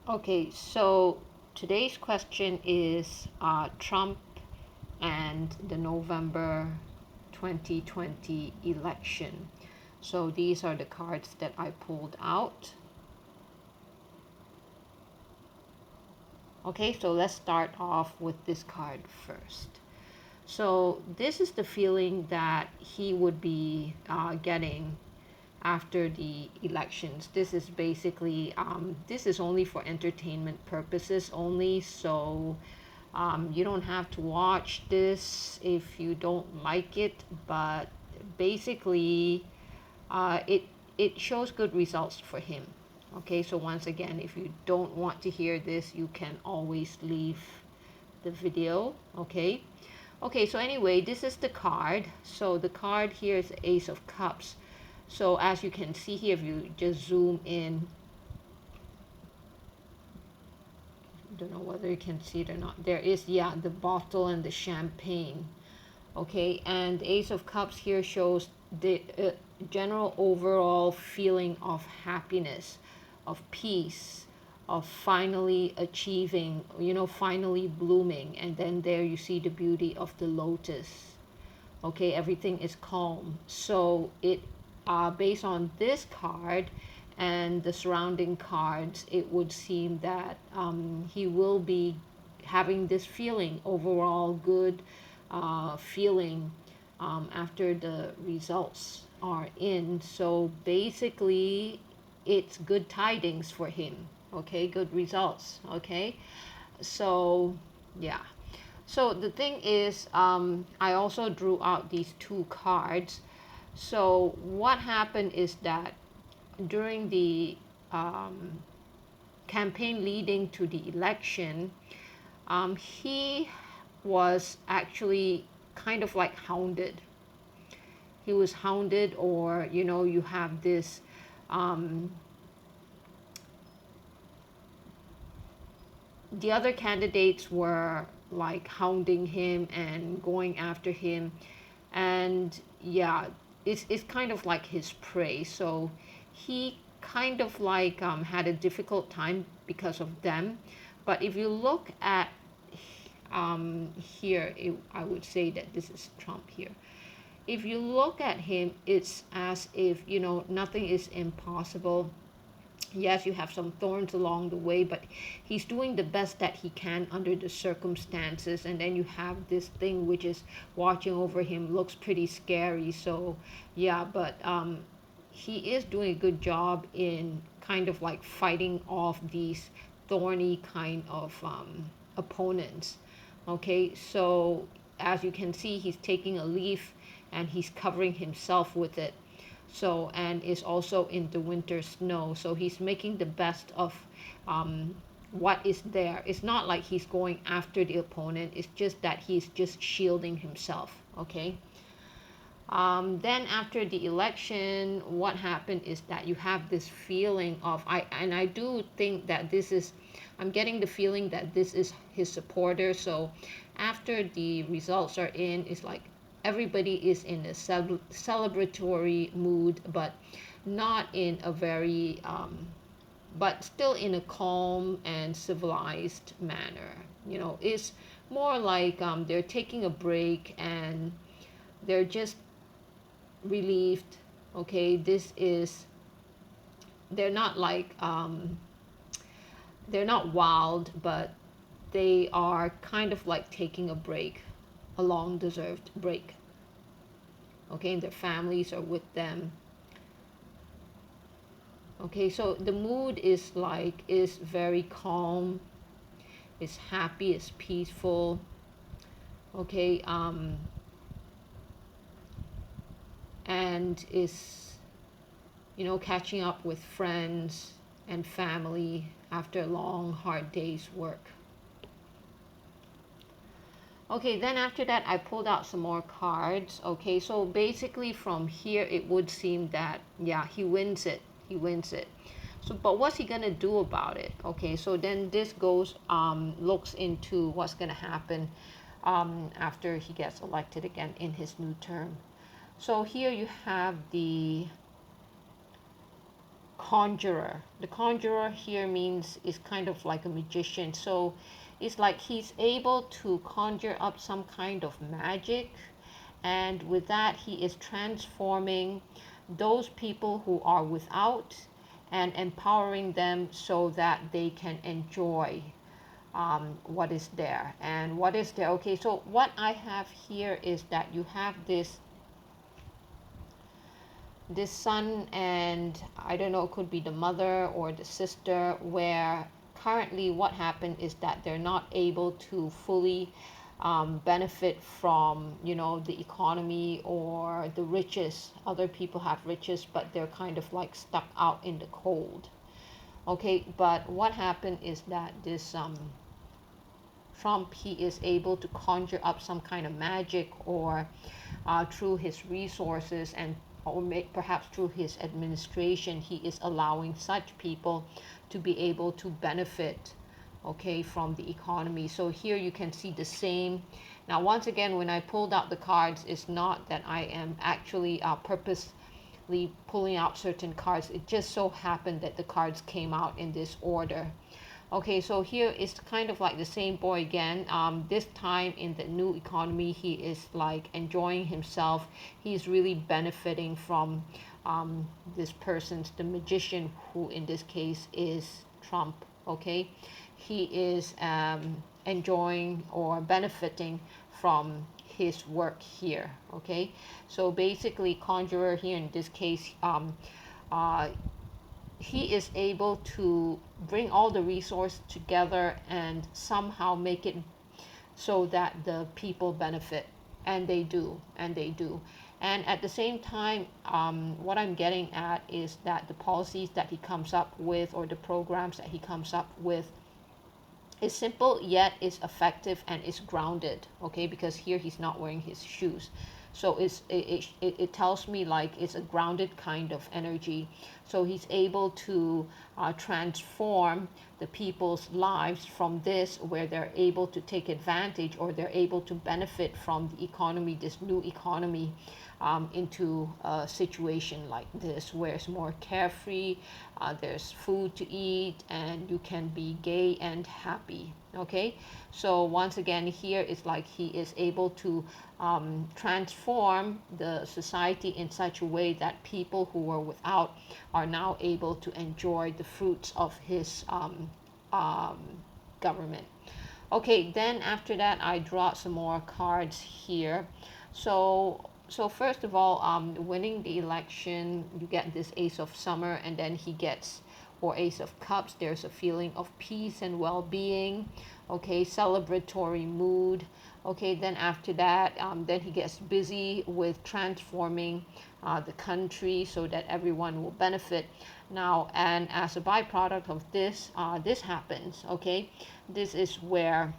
Okay, so today's question is Trump and the November 2020 election. So these are the cards that I pulled out. Okay, so let's start off with this card first. So this is the feeling that he would be getting after the elections. This is basically, this is only for entertainment purposes only. So you don't have to watch this if you don't like it. But basically, it shows good results for him. Okay, so once again, if you don't want to hear this, you can always leave the video. Okay. Okay, so anyway, this is the card. So the card here is the Ace of Cups. So as you can see here, if you just zoom in, I don't know whether you can see it or not. There is, yeah, the bottle and the champagne. Okay, and the Ace of Cups here shows the general overall feeling of happiness, of peace, of finally achieving, finally blooming. And then there you see the beauty of the lotus. Okay, everything is calm. So it based on this card and the surrounding cards, it would seem that he will be having this feeling, overall good feeling after the results are in. So basically it's good tidings for him. Okay, good results. Okay, so yeah. So the thing is, I also drew out these two cards. So what happened is that during the campaign leading to the election, he was actually kind of like hounded. He was hounded, or you have this um, the other candidates were like hounding him and going after him, and yeah, it's kind of like his prey. So he kind of like had a difficult time because of them. But if you look at here, I would say that this is Trump here. If you look at him, it's as if nothing is impossible. Yes, you have some thorns along the way, but he's doing the best that he can under the circumstances. And then you have this thing which is watching over him, looks pretty scary. So yeah, but he is doing a good job in kind of like fighting off these thorny kind of opponents. Okay, so as you can see, he's taking a leaf and he's covering himself with it. So, and is also in the winter snow. So he's making the best of what is there. It's not like he's going after the opponent. It's just that he's just shielding himself. Okay. Then after the election, what happened is that you have this feeling of I do think that this is, I'm getting the feeling that this is his supporter. So after the results are in, it's like everybody is in a celebratory mood, but not in a very but still in a calm and civilized manner. It's more like they're taking a break and they're just relieved. Okay, this is, they're not like they're not wild, but they are kind of like taking a break, a long deserved break. Okay, and their families are with them. Okay, so the mood is very calm, is happy, is peaceful. Okay, and is catching up with friends and family after a long, hard day's work. Okay, then after that, I pulled out some more cards. Okay, so basically from here, it would seem that, yeah, he wins it. He wins it. So, but what's he gonna do about it? Okay, so then this goes, looks into what's gonna happen after he gets elected again in his new term. So here you have the conjurer. The conjurer here means is kind of like a magician. So it's like he's able to conjure up some kind of magic, and with that he is transforming those people who are without and empowering them so that they can enjoy what is there. And what is there? Okay, so what I have here is that you have this son, and I don't know, it could be the mother or the sister, where currently what happened is that they're not able to fully benefit from, the economy or the riches. Other people have riches, but they're kind of like stuck out in the cold. Okay, but what happened is that this Trump, he is able to conjure up some kind of magic, or through his resources, and or perhaps through his administration, he is allowing such people to be able to benefit, okay, from the economy. So here you can see the same. Now, once again, when I pulled out the cards, it's not that I am actually purposely pulling out certain cards. It just so happened that the cards came out in this order. Okay, so here is kind of like the same boy again. This time in the new economy, he is like enjoying himself. He's really benefiting from this person's, the magician, who in this case is Trump. Okay, he is enjoying or benefiting from his work here. Okay, so basically, conjurer here in this case, he is able to bring all the resources together and somehow make it so that the people benefit, and they do, and at the same time, what I'm getting at is that the policies that he comes up with, or the programs that he comes up with, is simple yet is effective and is grounded. Okay, because here he's not wearing his shoes, so it tells me like it's a grounded kind of energy. So he's able to transform the people's lives from this, where they're able to take advantage, or they're able to benefit from the economy, this new economy, into a situation like this, where it's more carefree, there's food to eat, and you can be gay and happy. Okay, so once again, here it's like he is able to transform the society in such a way that people who were without are now able to enjoy the fruits of his government. Okay, then after that, I draw some more cards here. So first of all, winning the election, you get this Ace of Summer, and then he gets, or Ace of Cups. There's a feeling of peace and well-being. Okay, celebratory mood. Okay, then after that, then he gets busy with transforming the country so that everyone will benefit. Now, and as a byproduct of this, this happens. Okay, this is where.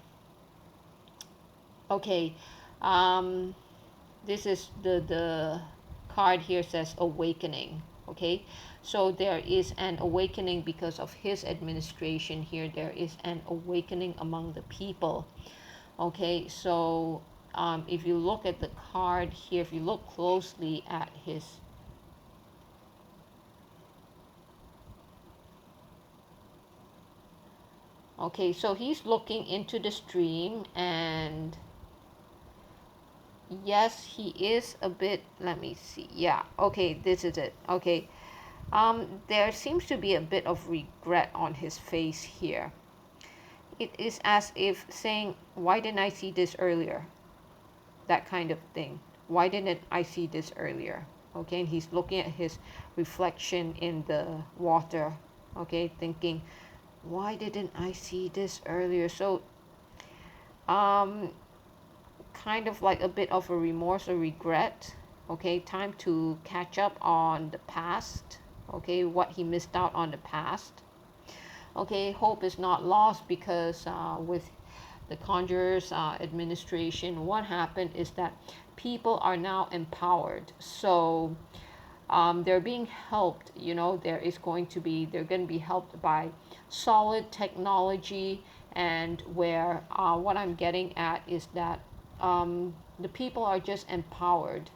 Okay. This is the card here says awakening. Okay, so there is an awakening because of his administration here. There is an awakening among the people. Okay, so if you look at the card here, if you look closely at his okay, so he's looking into the stream, and yes, he is a bit, let me see, yeah, okay, this is it. Okay, there seems to be a bit of regret on his face here. It is as if saying, why didn't I see this earlier? That kind of thing. Why didn't I see this earlier? Okay, and he's looking at his reflection in the water. Okay, thinking, why didn't I see this earlier? So kind of like a bit of a remorse or regret. Okay, time to catch up on the past. Okay, what he missed out on the past. Okay, hope is not lost, because with the Conjurer's administration, what happened is that people are now empowered. So they're being helped. They're going to be helped by solid technology, and where what I'm getting at is that the people are just empowered,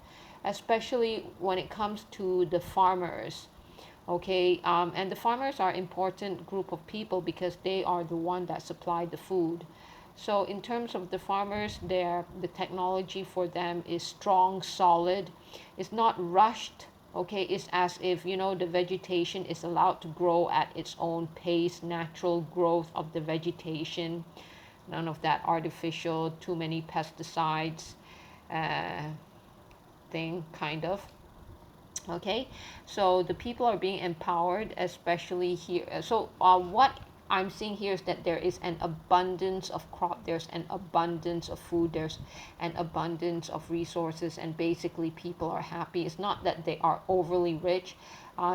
especially when it comes to the farmers. Okay, and the farmers are important group of people because they are the one that supply the food. So in terms of the farmers, the technology for them is strong, solid. It's not rushed. Okay, it's as if the vegetation is allowed to grow at its own pace, natural growth of the vegetation. None of that artificial, too many pesticides uh, thing, kind of. Okay, so the people are being empowered, especially here. So what I'm seeing here is that there is an abundance of crop, there's an abundance of food, there's an abundance of resources, and basically people are happy. It's not that they are overly rich.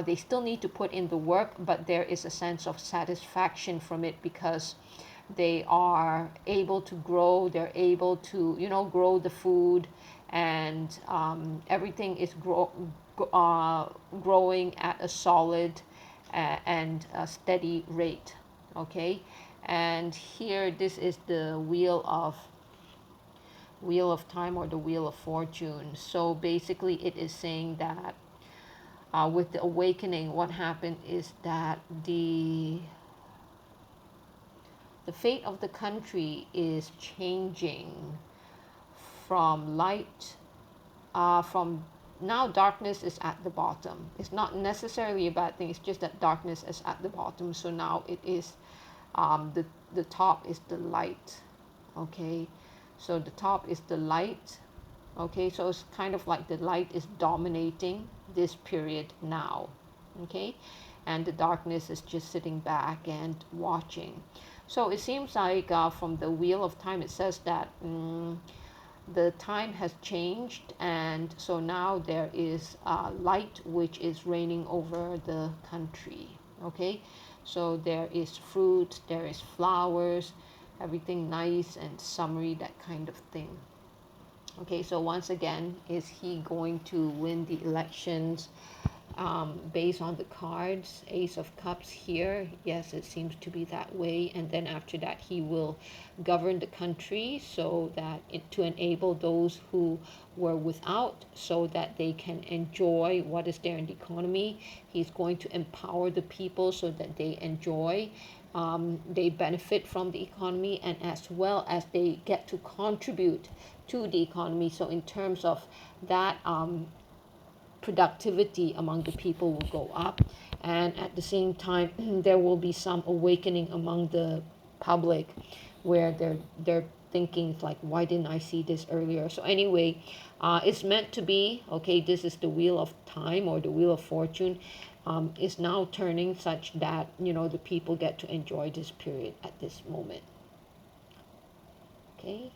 They still need to put in the work, but there is a sense of satisfaction from it because they are able to grow, they're able to grow the food, and everything is growing at a solid and a steady rate. Okay, and here this is the wheel of time, or the wheel of fortune. So basically it is saying that with the awakening, what happened is that the fate of the country is changing from light, from now darkness is at the bottom. It's not necessarily a bad thing, it's just that darkness is at the bottom. So now it is, the top is the light. Okay, so the top is the light. Okay, so it's kind of like the light is dominating this period now. Okay, and the darkness is just sitting back and watching. So it seems like from the wheel of time, it says that the time has changed, and so now there is light which is reigning over the country. Okay, so there is fruit, there is flowers, everything nice and summery, that kind of thing. Okay, so once again, is he going to win the elections? Based on the cards, Ace of Cups here, yes, it seems to be that way. And then after that, he will govern the country so that to enable those who were without, so that they can enjoy what is there in the economy. He's going to empower the people so that they enjoy, they benefit from the economy, and as well as they get to contribute to the economy. So in terms of that, productivity among the people will go up, and at the same time there will be some awakening among the public, where they're thinking like, why didn't I see this earlier? So anyway, it's meant to be. Okay, this is the wheel of time, or the wheel of fortune, is now turning such that the people get to enjoy this period at this moment. Okay.